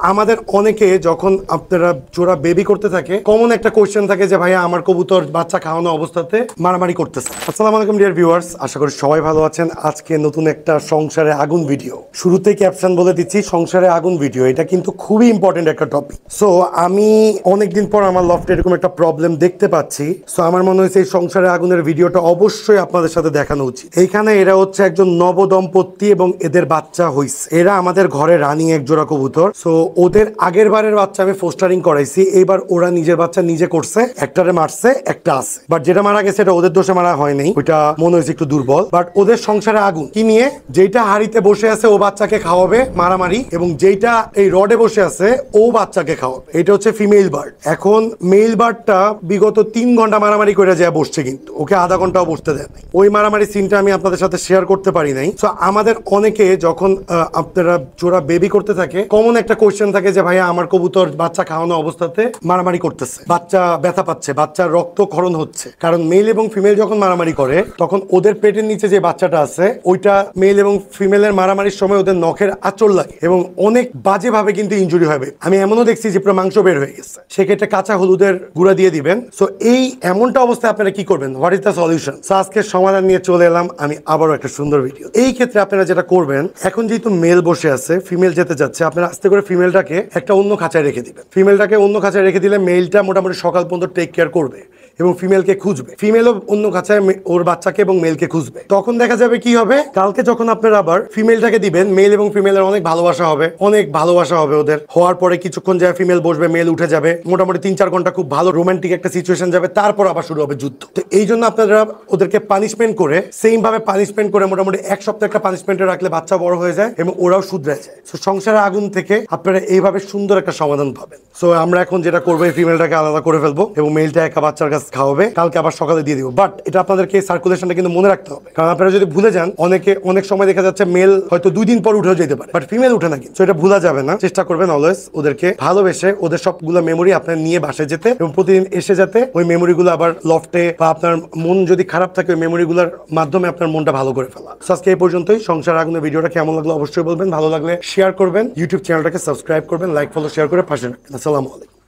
আমাদের অনেকে যখন আপনারা জোড়া বেবি করতে থাকে কমন একটা কোশ্চেন থাকে যে ভাইয়া আমার কবুতর বাচ্চা খাওয়ানো অবস্থাতে মারামারি করতেছে। আসসালামু আলাইকুম ডিয়ার ভিউয়ার্স, আশা করি সবাই ভালো আছেন। আজকে নতুন একটা সংসারে আগুন ভিডিও, শুরুতেই ক্যাপশন বলে দিচ্ছি সংসারে আগুন ভিডিও, এটা কিন্তু খুবই ইম্পর্টেন্ট একটা টপিক। সো আমি অনেকদিন পর আমার লফটে এরকম একটা প্রবলেম দেখতে পাচ্ছি। সো আমার মনে হয়েছে এই সংসারে আগুনের ভিডিওটা অবশ্যই আপনাদের সাথে দেখানো উচিত। এইখানে এরা হচ্ছে একজন নবদম্পতি এবং এদের বাচ্চা হইছে। এরা আমাদের ঘরে রানিং এক জোড়া কবুতর। সো ওদের আগের বারের বাচ্চা আমি ফোস্টারিং করাইছি, এইবার ওরা নিজের বাচ্চা নিজে করছে, একটারে মারছে, একটা আছে। বাট যেটা মারা গেছে এটা ওদের দোষে মারা হয় নাই, ওইটা মনে হয়েছে একটু দুর্বল। বাট ওদের সংসারে আগুন কি নিয়ে, যেটা হাড়িতে বসে আছে ও বাচ্চাকে খাওয়াবে মারামারি, এবং যেটা এই রডে বসে আছে ও বাচ্চাকে খাওয়াবে। এটা হচ্ছে ফিমেল বার্ড। এখন মেল বার্ডটা বিগত 3 ঘন্টা মারামারি করে যায় বসছে, কিন্তু ওকে আধা ঘন্টাও বসতে দেয় নাই। ওই মারামারি সিনটা আমি আপনাদের সাথে শেয়ার করতে পারি নাই। সো আমাদের অনেকে যখন আপনারা জোড়া বেবি করতে থাকে কমন একটা কোশ্চেন থাকে যে ভাইয়া আমার কবুতর বাচ্চা খাওয়ানো অবস্থাতে মারামারি করতেছে, বাচ্চা ব্যথা পাচ্ছে, বাচ্চার রক্তক্ষরণ হচ্ছে। কারণ মেল এবং ফিমেল যখন মারামারি করে তখন ওদের পেটের নিচে যে বাচ্চাটা আছে ওইটা মেল এবং ফিমেলের মারামারির সময় ওদের নখের আঁচড় লাগে এবং অনেক বাজেভাবে কিন্তু ইনজুরি হবে। আমি এমনও দেখছি যে পুরো মাংস বের হয়ে গেছে। সেক্ষেত্রে কাঁচা হলুদের গুঁড়া দিয়ে দিবেন। সো এই এমনটা অবস্থায় আপনারা কি করবেন, what is the solution? So আজকে সমাধান নিয়ে চলে এলাম আমি আবারও একটা সুন্দর ভিডিও। এই ক্ষেত্রে আপনারা যেটা করবেন, এখন যেহেতু মেল বসে আছে, ফিমেল যেতে যাচ্ছে, আপনারা আস্তে করে ফিমেলটাকে একটা অন্য খাঁচায় রেখে দিবেন। ফিমেলটাকে অন্য খাঁচায় রেখে দিলে মেলটা মোটামুটি সকাল পর্যন্ত টেক কেয়ার করবে এবং ফিমেলকে খুঁজবে। ফিমেলও অন্য খাঁচায় ওর বাচ্চাকে এবং মেলকে খুঁজবে। তখন দেখা যাবে কি হবে, কালকে যখন আপনারা আবার ফিমেলটাকে দিবেন, মেল এবং ফিমেলের অনেক ভালোবাসা হবে, অনেক ভালোবাসা হবে ওদের। হওয়ার পরে কিছুক্ষণ যায় ফিমেল বসবে, মেল উঠে যাবে, মোটামুটি 3-4 ঘন্টা খুব ভালো রোমান্টিক একটা সিচুয়েশন যাবে, তারপর আবার শুরু হবে যুদ্ধ। তো এই জন্য আপনারা ওদেরকে পানিশমেন্ট করে, সেম ভাবে পানিশমেন্ট করে মোটামুটি 1 সপ্তাহ একটা পানিশমেন্টে রাখলে বাচ্চা বড় হয়ে যায় এবং ওরাও শুধরে যায়। সো সংসারের আগুন থেকে আপনারা এইভাবে সুন্দর একটা সমাধান পাবেন। সো আমরা এখন যেটা করবো, এই ফিমেলটাকে আলাদা করে ফেলবো এবং মেলটা একা বাচ্চার কাছে খাওয়াবে, কালকে আবার সকালে দিয়ে দিব। বাট এটা আপনাদেরকে সার্কুলেশনটা কিন্তু মনে রাখতে হবে, কারণ আপনারা যদি ভুলে যান, অনেক সময় দেখা যাচ্ছে মেল হয়তো 2 দিন পর উঠেও যেতে পারে, বাট ফিমেল উঠে না। কিন্তু এটা ভুলা যাবে না। চেষ্টা করবেন অলওয়েজ ওদেরকে ভালোবেসে ওদের সবগুলো মেমোরি আপনার নিয়ে বাসায় যেতে এবং প্রতিদিন এসে যাতে ওই মেমোরিগুলো আবার লফটে বা আপনার মন যদি খারাপ থাকে ওই মেমোরিগুলোর মাধ্যমে আপনার মনটা ভালো করে ফেলা। আজকে এই পর্যন্তই। সংসার আগুনের ভিডিওটা কেমন লাগলো অবশ্যই বলবেন, ভালো লাগলে শেয়ার করবেন, ইউটিউব চ্যানেলটাকে সাবস্ক্রাইব করবেন, লাইক ফলো শেয়ার করে পাশে রাখবেন। আসসালামু আলাইকুম।